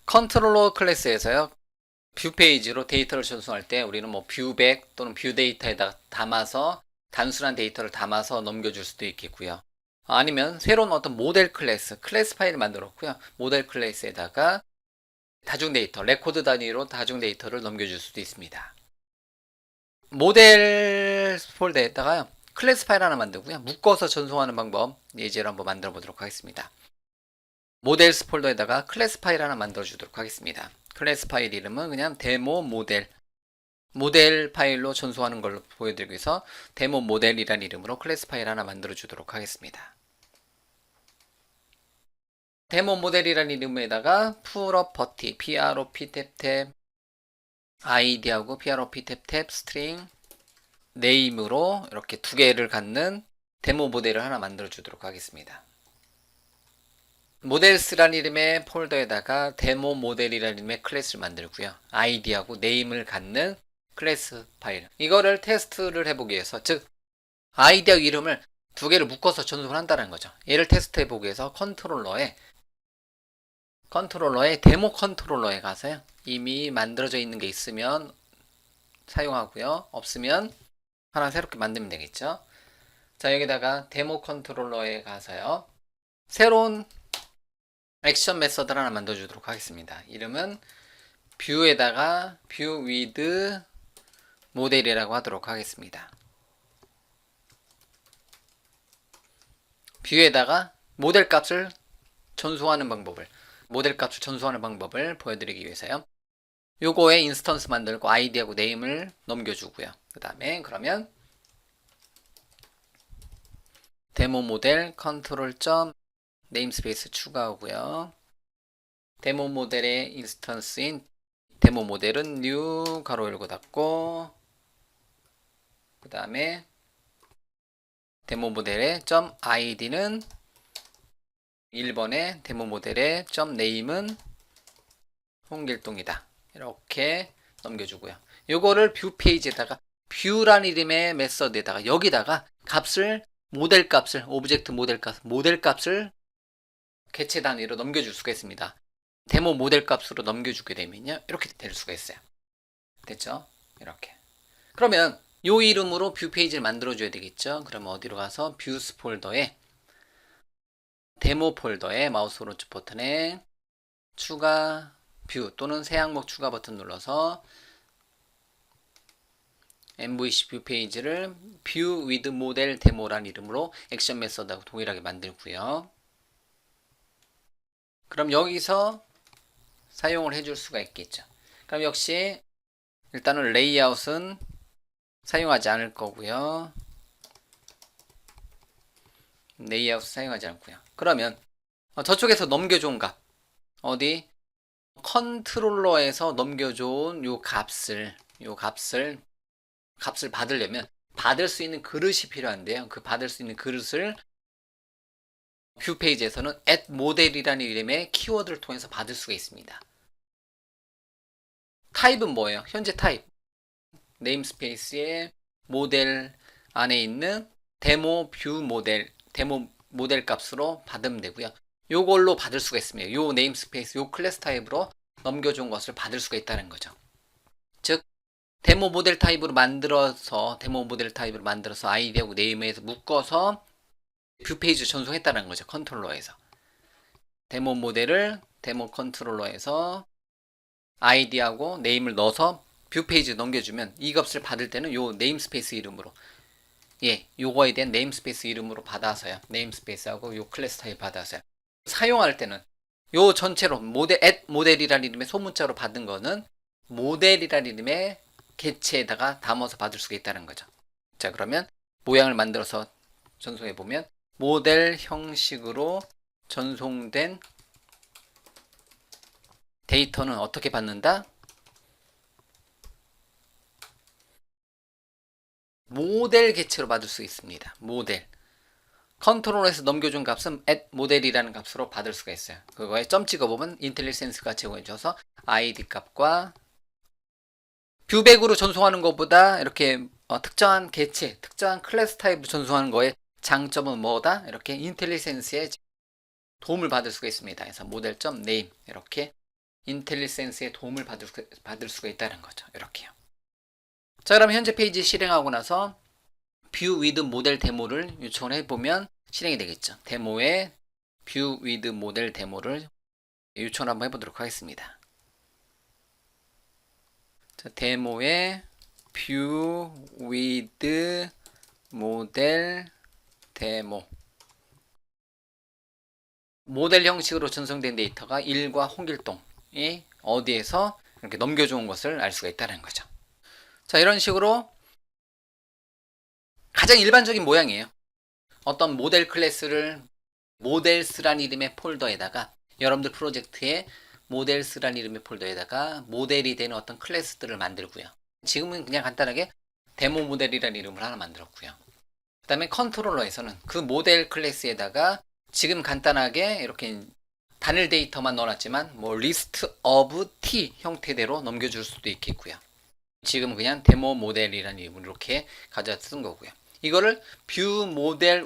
컨트롤러 클래스에서요. 뷰 페이지로 데이터를 전송할 때 우리는 뭐 뷰백 또는 뷰 데이터에다 담아서 단순한 데이터를 담아서 넘겨줄 수도 있겠고요. 아니면 새로운 어떤 모델 클래스 파일을 만들었고요. 모델 클래스에다가 다중 데이터, 레코드 단위로 다중 데이터를 넘겨줄 수도 있습니다. 모델 폴더에다가요. 클래스 파일 하나 만들고요. 묶어서 전송하는 방법 예제로 한번 만들어 보도록 하겠습니다. 모델스 폴더에다가 클래스 파일 하나 만들어 주도록 하겠습니다. 클래스 파일 이름은 그냥 데모 모델 파일로 전송하는 걸로 보여드리기 위해서 데모 모델이라는 이름으로 클래스 파일 하나 만들어 주도록 하겠습니다. 데모 모델이라는 이름에다가 프로퍼티 prop 탭 id하고 prop 탭 스트링 네임으로 이렇게 두 개를 갖는 데모 모델을 하나 만들어 주도록 하겠습니다. 모델스라는 이름의 폴더에다가 데모 모델이라는 이름의 클래스를 만들고요. id하고 네임을 갖는 클래스 파일. 이거를 테스트를 해보기 위해서, 즉 id하고 이름을 두 개를 묶어서 전송을 한다는 거죠. 얘를 테스트 해보기 위해서 컨트롤러에 데모 컨트롤러에 가서요. 이미 만들어져 있는 게 있으면 사용하고요. 없으면 하나 새롭게 만들면 되겠죠. 자, 여기다가 데모 컨트롤러에 가서요. 새로운 액션 메서드를 하나 만들어 주도록 하겠습니다. 이름은 뷰에다가 뷰 위드 모델이라고 하도록 하겠습니다. 뷰에다가 모델 값을 전송하는 방법을 보여드리기 위해서요. 요거에 인스턴스 만들고 아이디하고 네임을 넘겨주고요. 그 다음에 그러면 데모 모델 컨트롤 점 네임스페이스 추가하고요. 데모 모델의 인스턴스인 데모 모델은 new 가로 열고 닫고 그 다음에 데모 모델의 점 id는 1번에 데모 모델의 점 name은 홍길동이다. 이렇게 넘겨주고요. 요거를 뷰 페이지에다가 뷰라는 이름의 메서드에다가 여기다가 값을 모델 값을 오브젝트 모델 값을 개체 단위로 넘겨줄 수가 있습니다. 데모 모델 값으로 넘겨주게 되면요. 이렇게 될 수가 있어요. 됐죠? 이렇게. 그러면 요 이름으로 뷰 페이지를 만들어줘야 되겠죠? 그러면 어디로 가서 뷰스 폴더에 데모 폴더에 마우스 오른쪽 버튼에 추가 뷰 또는 새 항목 추가 버튼 눌러서 MVC 뷰 페이지를 뷰 위드 모델 데모라는 이름으로 액션 메서드하고 동일하게 만들고요. 그럼 여기서 사용을 해줄 수가 있겠죠. 그럼 역시 일단은 레이아웃은 사용하지 않을 거고요. 레이아웃 사용하지 않고요. 그러면 저쪽에서 넘겨준 값 어디 컨트롤러에서 넘겨준 요 값을 받으려면 받을 수 있는 그릇이 필요한데요. 그 받을 수 있는 그릇을 뷰 페이지에서는 add model이라는 이름의 키워드를 통해서 받을 수가 있습니다. 타입은 뭐예요? 현재 타입 네임스페이스의 모델 안에 있는 데모 모델 값으로 받으면 되고요. 요걸로 받을 수가 있습니다. 요 네임스페이스, 요 클래스 타입으로 넘겨준 것을 받을 수가 있다는 거죠. 즉, 데모 모델 타입으로 만들어서 아이디하고 네임에서 묶어서 뷰 페이지 전송했다는 거죠. 컨트롤러에서. 데모 모델을 데모 컨트롤러에서 아이디하고 네임을 넣어서 뷰 페이지 넘겨주면 이 값을 받을 때는 요 네임스페이스 이름으로 요거에 대한 네임스페이스 이름으로 받아서요. 네임스페이스하고 요 클래스 타입 받아서요. 사용할 때는 요 전체로 모델이라는 이름의 소문자로 받은 거는 모델이라는 이름의 개체에다가 담아서 받을 수가 있다는 거죠. 자, 그러면 모양을 만들어서 전송해 보면 모델 형식으로 전송된 데이터는 어떻게 받는다? 모델 개체로 받을 수 있습니다. 모델. 컨트롤에서 넘겨준 값은 add 모델이라는 값으로 받을 수가 있어요. 그거에 점 찍어보면 인텔리센스가 제공해줘서 id 값과 뷰백으로 전송하는 것보다 이렇게 특정한 개체, 특정한 클래스 타입으로 전송하는 거에 장점은 뭐다? 이렇게 인텔리센스의 도움을 받을 수가 있습니다. 그래서 모델.name 이렇게 인텔리센스의 도움을 받을 수가 있다는 거죠. 이렇게요. 자, 그럼 현재 페이지 실행하고 나서 뷰 위드 모델 데모를 요청을 해보면 실행이 되겠죠. 데모에 뷰 위드 모델 데모를 요청을 한번 해보도록 하겠습니다. 자, 데모에 뷰 위드 모델 데모, 모델 형식으로 전송된 데이터가 1과 홍길동이 어디에서 이렇게 넘겨준 것을 알 수가 있다는 거죠. 자, 이런 식으로 가장 일반적인 모양이에요. 어떤 모델 클래스를 모델스란 이름의 폴더에다가, 여러분들 프로젝트에 모델스란 이름의 폴더에다가 모델이 되는 어떤 클래스들을 만들고요. 지금은 그냥 간단하게 데모 모델이라는 이름을 하나 만들었고요. 그 다음에 컨트롤러에서는 그 모델 클래스에다가 지금 간단하게 이렇게 단일 데이터만 넣어놨지만 뭐 리스트 오브 t 형태대로 넘겨줄 수도 있겠고요. 지금 그냥 데모 모델이라는 이름으로 이렇게 가져다 쓴 거고요. 이거를 뷰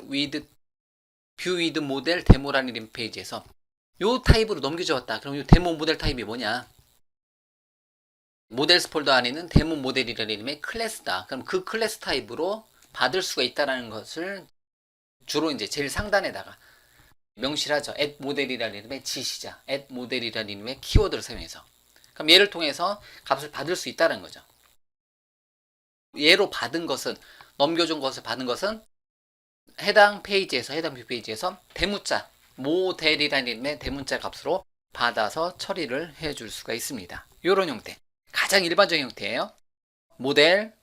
위드 모델 데모라는 이름 페이지에서 요 타입으로 넘겨줬다. 그럼 이 데모 모델 타입이 뭐냐? 모델스 폴더 안에 있는 데모 모델이라는 이름의 클래스다. 그럼 그 클래스 타입으로 받을 수가 있다는 것을 주로 이제 제일 상단에다가 명시하죠. add 모델이라는 이름의 지시자, add 모델이라는 이름의 키워드를 사용해서. 그럼 얘를 통해서 값을 받을 수 있다는 거죠. 얘로 받은 것은, 넘겨준 것을 받은 것은 해당 페이지에서, 해당 뷰 페이지에서 대문자, 모델이라는 이름의 대문자 값으로 받아서 처리를 해줄 수가 있습니다. 이런 형태. 가장 일반적인 형태예요. 모델,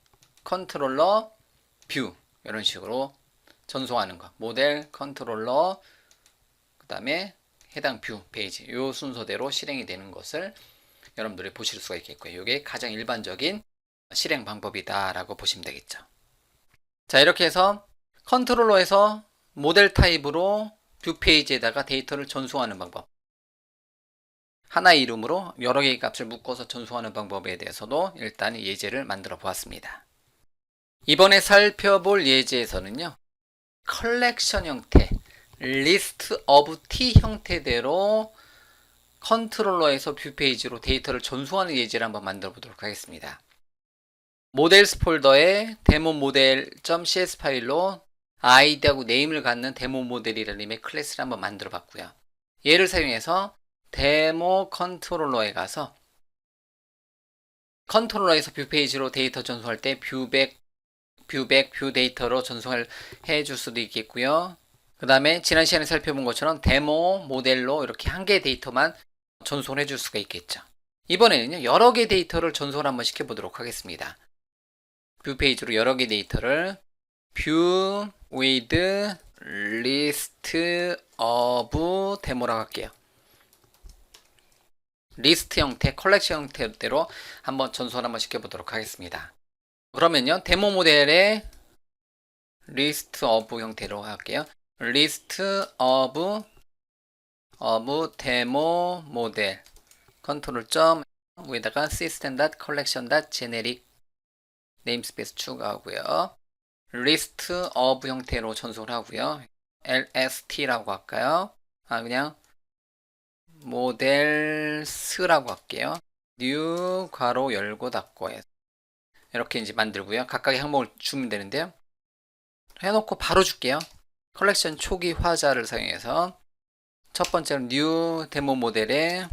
컨트롤러, 뷰. 이런 식으로 전송하는 거. 모델, 컨트롤러, 그 다음에 해당 뷰 페이지. 이 순서대로 실행이 되는 것을 여러분들이 보실 수가 있겠고요. 이게 가장 일반적인 실행 방법이다라고 보시면 되겠죠. 자, 이렇게 해서 컨트롤러에서 모델 타입으로 뷰 페이지에다가 데이터를 전송하는 방법, 하나의 이름으로 여러 개의 값을 묶어서 전송하는 방법에 대해서도 일단 예제를 만들어 보았습니다. 이번에 살펴볼 예제에서는요, 컬렉션 형태, 리스트 오브 t 형태대로 컨트롤러에서 뷰 페이지로 데이터를 전송하는 예제를 한번 만들어 보도록 하겠습니다. 모델스 폴더에 데모 모델.cs 파일로 아이디하고 네임을 갖는 데모 모델이라는 이름의 클래스를 한번 만들어 봤고요. 얘를 사용해서 데모 컨트롤러에 가서 컨트롤러에서 뷰 페이지로 데이터 전송할 때 뷰 데이터로 전송을 해줄 수도 있겠고요. 그 다음에 지난 시간에 살펴본 것처럼 데모 모델로 이렇게 한 개의 데이터만 전송을 해줄 수가 있겠죠. 이번에는요, 여러 개의 데이터를 전송을 한번 시켜보도록 하겠습니다. 뷰 페이지로 여러 개의 데이터를 뷰 with list of 데모라고 할게요. 리스트 형태, 컬렉션 형태대로 한번 전송을 한번 시켜보도록 하겠습니다. 그러면요, 데모 모델의 리스트 오브 형태로 할게요. 리스트 오브 데모 모델 컨트롤 점 위에다가 system.collection.generic 네임스페이스 추가하고요. 리스트 오브 형태로 전송을 하고요. lst라고 할까요? 그냥 모델스라고 할게요. new 괄호 열고 닫고 해서 이렇게 이제 만들고요. 각각의 항목을 주면 되는데요. 해놓고 바로 줄게요. 컬렉션 초기 화자를 사용해서 첫 번째로 new 데모 모델의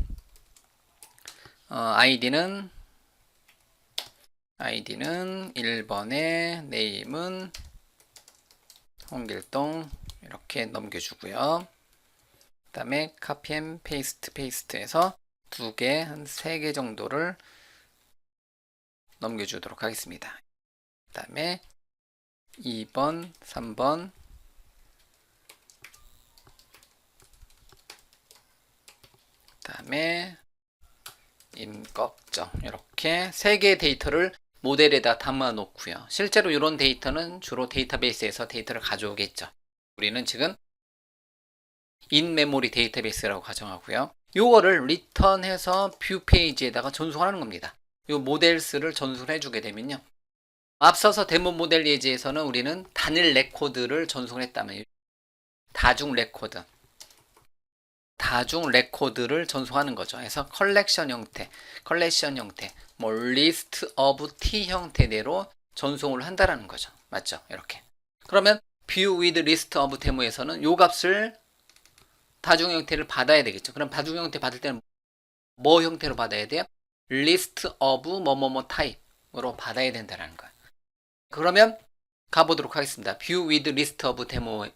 아이디는 1번에 네임은 홍길동 이렇게 넘겨주고요. 그 다음에 카피 앤 페이스트해서 두 개, 한 3개 정도를 넘겨주도록 하겠습니다. 그 다음에 2번, 3번, 그 다음에 임꺽정 이렇게 3개의 데이터를 모델에다 담아 놓고요. 실제로 이런 데이터는 주로 데이터베이스에서 데이터를 가져오겠죠. 우리는 지금 인메모리 데이터베이스라고 가정하고요. 요거를 리턴해서 뷰 페이지에다가 전송하는 겁니다. 요 모델스를 전송해 주게 되면요, 앞서서 데모 모델 예제에서는 우리는 단일 레코드를 전송했다면 다중 레코드, 다중 레코드를 전송하는 거죠. 그래서 컬렉션 형태, 뭐 리스트 오브 T 형태대로 전송을 한다라는 거죠. 맞죠? 이렇게. 그러면 view with list of 데모에서는 요 값을 다중 형태를 받아야 되겠죠. 그럼 다중 형태 받을 때는 뭐 형태로 받아야 돼요? list of 뭐뭐뭐 타입으로 받아야 된다는 거예요. 그러면 가보도록 하겠습니다. view with list of 데모.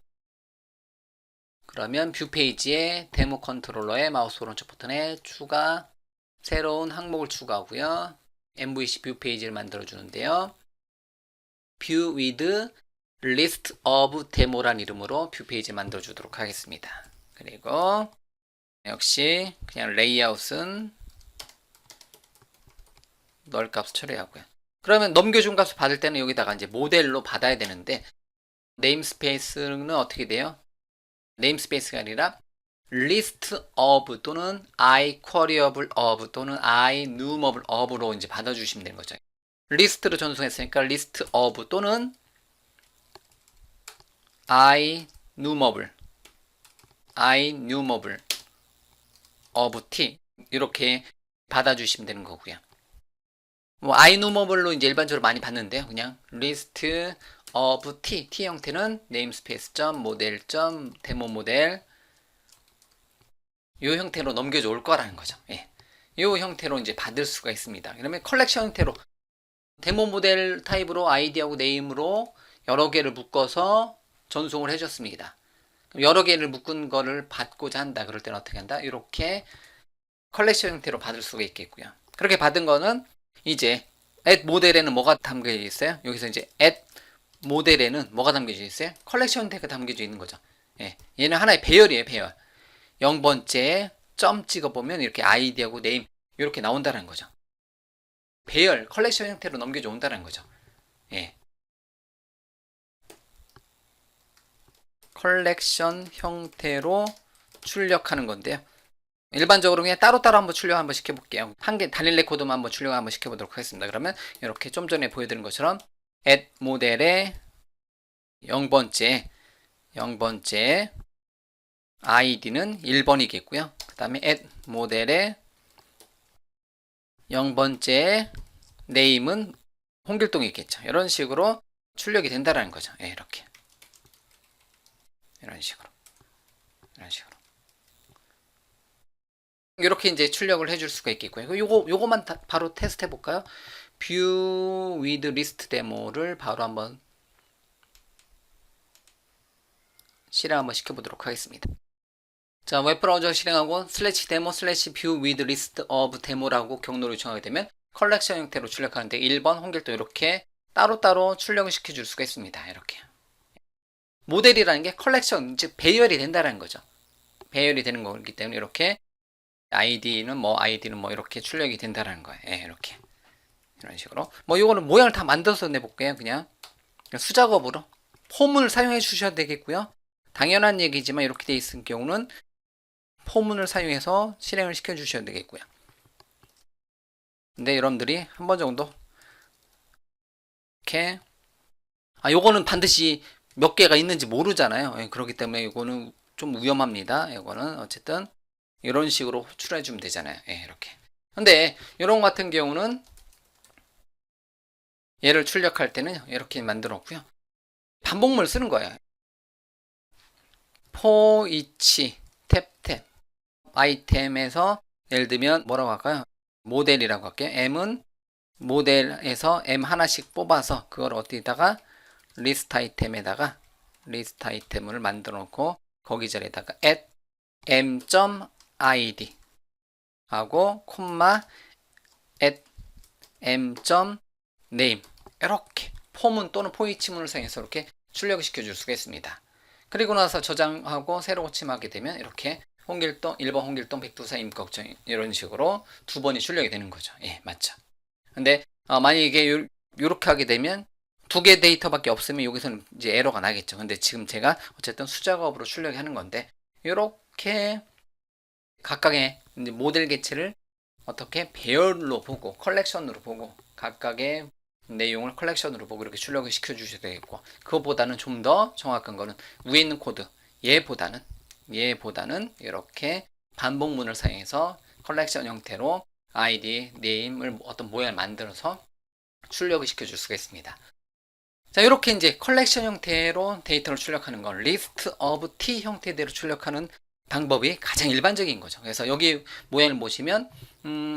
그러면 뷰 페이지에 데모 컨트롤러의 마우스 오른쪽 버튼에 추가, 새로운 항목을 추가하고요. MVC 뷰 페이지를 만들어 주는데요. view with list of 데모란 이름으로 뷰 페이지 만들어 주도록 하겠습니다. 그리고 역시 그냥 레이아웃은 널 값 처리하고요. 그러면 넘겨준 값을 받을 때는 여기다가 이제 모델로 받아야 되는데, 네임스페이스는 어떻게 돼요? 네임스페이스가 아니라 list of 또는 I queryable of 또는 I numerable of로 이제 받아주시면 되는 거죠. 리스트로 전송했으니까 list of 또는 I numerable of T 이렇게 받아주시면 되는 거고요. 뭐 I numerable로 이제 일반적으로 많이 받는데요. 그냥 list of T 형태는 namespace model demo 모델 이 형태로 넘겨져 올 거라는 거죠. 예. 이 형태로 이제 받을 수가 있습니다. 그러면 컬렉션 형태로 데모 모델 타입으로 아이디하고 네임으로 여러 개를 묶어서 전송을 해줬습니다. 여러 개를 묶은 거를 받고자 한다. 그럴 때는 어떻게 한다? 이렇게 컬렉션 형태로 받을 수가 있겠고요. 그렇게 받은 거는 이제 at 모델에는 뭐가 담겨져 있어요? 여기서 이제 at 모델에는 뭐가 담겨져 있어요? 컬렉션 형태가 담겨져 있는 거죠. 예. 얘는 하나의 배열이에요, 배열. 0번째 점 찍어보면 이렇게 아이디하고 네임 이렇게 나온다는 거죠. 배열, 컬렉션 형태로 넘겨져 온다는 거죠. 예. 컬렉션 형태로 출력하는 건데요. 일반적으로 그냥 따로따로 한번 출력 한번 시켜볼게요. 한 개 단일 레코드만 한번 출력 한번 시켜보도록 하겠습니다. 그러면 이렇게 좀 전에 보여드린 것처럼 at 모델의 0번째 id는 1번이겠고요. 그 다음에 at 모델의 0번째 name은 홍길동이겠죠. 이런 식으로 출력이 된다는 거죠. 예, 이렇게. 이런 식으로. 이렇게 이제 출력을 해줄 수가 있겠고요. 요거만 바로 테스트 해볼까요? view with list 데모를 바로 한번 실행 한번 시켜보도록 하겠습니다. 자, 웹브라우저 실행하고 /demo /view with list of 데모라고 경로를 요청하게 되면 컬렉션 형태로 출력하는데 1번 홍길동 이렇게 따로따로 출력을 시켜줄 수가 있습니다. 이렇게. 모델이라는 게 컬렉션, 즉 배열이 된다는 거죠. 배열이 되는 거기 때문에 이렇게 id는 뭐 이렇게 출력이 된다는 거예요. 예, 이렇게. 이런 식으로. 뭐 이거는 모양을 다 만들어서 내볼게요. 그냥 수작업으로. 포문을 사용해 주셔야 되겠고요. 당연한 얘기지만 이렇게 돼 있을 경우는 포문을 사용해서 실행을 시켜 주셔야 되겠고요. 근데 여러분들이 한 번 정도 이렇게 요거는 반드시 몇 개가 있는지 모르잖아요. 예, 그렇기 때문에 이거는 좀 위험합니다. 이거는 어쨌든 이런 식으로 호출해 주면 되잖아요. 예, 이렇게. 근데 이런 같은 경우는 얘를 출력할 때는 이렇게 만들었고요. 반복문을 쓰는 거예요. for each 탭 아이템에서 예를 들면 뭐라고 할까요? 모델이라고 할게요. m은 모델에서 m 하나씩 뽑아서 그걸 어디다가 리스트 아이템을 만들어 놓고 거기 자리에다가 at m.id 하고 콤마 at m.name 이렇게 포문 또는 포이치문을 사용해서 이렇게 출력을 시켜줄 수가 있습니다. 그리고 나서 저장하고 새로 고침하게 되면 이렇게 홍길동 1번 홍길동 백두사 임꺽정 이런 식으로 두 번이 출력이 되는 거죠. 예, 맞죠. 근데 만약에 이게 요렇게 하게 되면 두 개 데이터밖에 없으면 여기서는 이제 에러가 나겠죠. 근데 지금 제가 어쨌든 수작업으로 출력하는 건데 이렇게 각각의 이제 모델 개체를 어떻게 배열로 보고 컬렉션으로 보고 각각의 내용을 컬렉션으로 보고 이렇게 출력을 시켜 주셔야 되겠고, 그것보다는 좀 더 정확한 거는 위에 있는 코드 얘보다는 이렇게 반복문을 사용해서 컬렉션 형태로 아이디, 네임을 어떤 모양을 만들어서 출력을 시켜줄 수가 있습니다. 자, 이렇게 이제 컬렉션 형태로 데이터를 출력하는 건 리스트 오브 T 형태대로 출력하는 방법이 가장 일반적인 거죠. 그래서 여기 모양을 보시면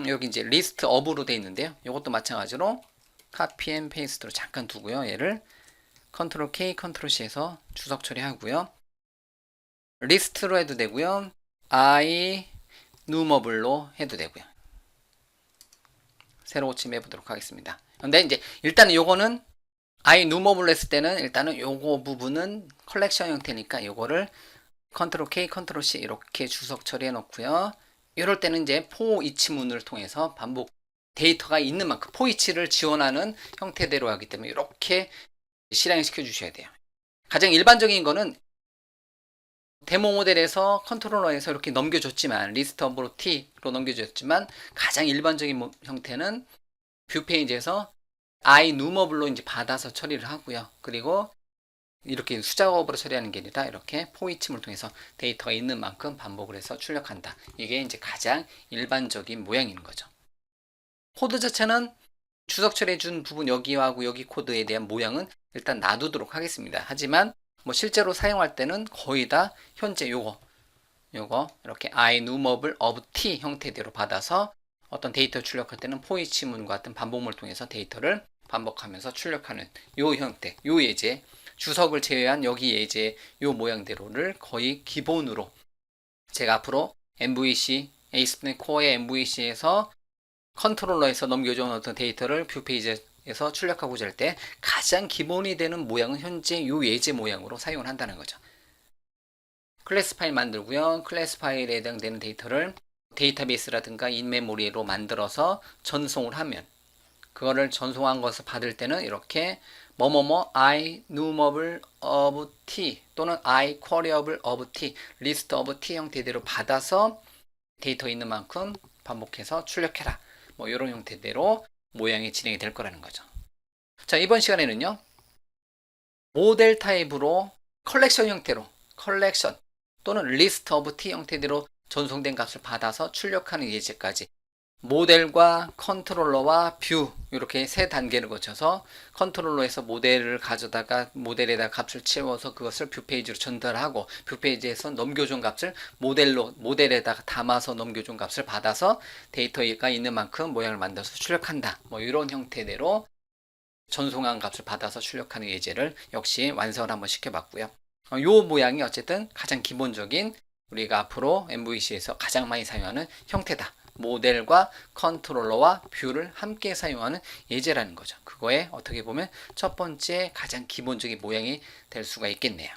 여기 이제 리스트 오브로 되어 있는데요. 이것도 마찬가지로 카피 앤 페이스트로 잠깐 두고요. 얘를 컨트롤 K, 컨트롤 C에서 주석 처리하고요. 리스트로 해도 되고요. I numerable로 해도 되고요. 새로 고침해 보도록 하겠습니다. 근데 이제 일단은 요거는 I numerable로 했을 때는 일단은 요거 부분은 컬렉션 형태니까 요거를 컨트롤 K, 컨트롤 C 이렇게 주석 처리해 놓고요. 이럴 때는 이제 for each 문을 통해서 반복 데이터가 있는 만큼 for each를 지원하는 형태대로 하기 때문에 이렇게 실행시켜 주셔야 돼요. 가장 일반적인 거는 데모 모델에서 컨트롤러에서 이렇게 넘겨줬지만 리스트 오브 T로 넘겨줬지만 가장 일반적인 형태는 뷰 페이지에서 I numerable로 이제 받아서 처리를 하고요. 그리고 이렇게 수작업으로 처리하는 게 아니라 이렇게 for each를 통해서 데이터가 있는 만큼 반복을 해서 출력한다. 이게 이제 가장 일반적인 모양인 거죠. 코드 자체는 주석 처리해 준 부분 여기하고 여기 코드에 대한 모양은 일단 놔두도록 하겠습니다. 하지만 뭐 실제로 사용할 때는 거의 다 현재 요거 이렇게 I numerable of T 형태대로 받아서 어떤 데이터 출력할 때는 for each 문과 같은 반복문을 통해서 데이터를 반복하면서 출력하는 요 형태, 요 예제 주석을 제외한 여기 예제 요 모양대로를 거의 기본으로 제가 앞으로 MVC, ASP.NET Core의 MVC에서 컨트롤러에서 넘겨준 어떤 데이터를 뷰 페이지에서 출력하고자 할 때 가장 기본이 되는 모양은 현재 요 예제 모양으로 사용을 한다는 거죠. 클래스 파일 만들고요. 클래스 파일에 해당되는 데이터를 데이터베이스라든가 인메모리로 만들어서 전송을 하면 그거를 전송한 것을 받을 때는 이렇게 뭐뭐뭐 I numerable of T 또는 I queryable of T, list of T 형태대로 받아서 데이터 있는 만큼 반복해서 출력해라. 뭐 이런 형태대로 모양이 진행이 될 거라는 거죠. 자, 이번 시간에는요. 모델 타입으로 컬렉션 형태로 컬렉션 또는 list of T 형태대로 전송된 값을 받아서 출력하는 예제까지 모델과 컨트롤러와 뷰 이렇게 세 단계를 거쳐서 컨트롤러에서 모델을 가져다가 모델에다 값을 채워서 그것을 뷰 페이지로 전달하고 뷰 페이지에서 넘겨준 값을 모델에다가 담아서 넘겨준 값을 받아서 데이터가 있는 만큼 모양을 만들어서 출력한다. 뭐 이런 형태대로 전송한 값을 받아서 출력하는 예제를 역시 완성을 한번 시켜봤고요. 이 모양이 어쨌든 가장 기본적인 우리가 앞으로 MVC에서 가장 많이 사용하는 형태다. 모델과 컨트롤러와 뷰를 함께 사용하는 예제라는 거죠. 그거에 어떻게 보면 첫 번째 가장 기본적인 모양이 될 수가 있겠네요.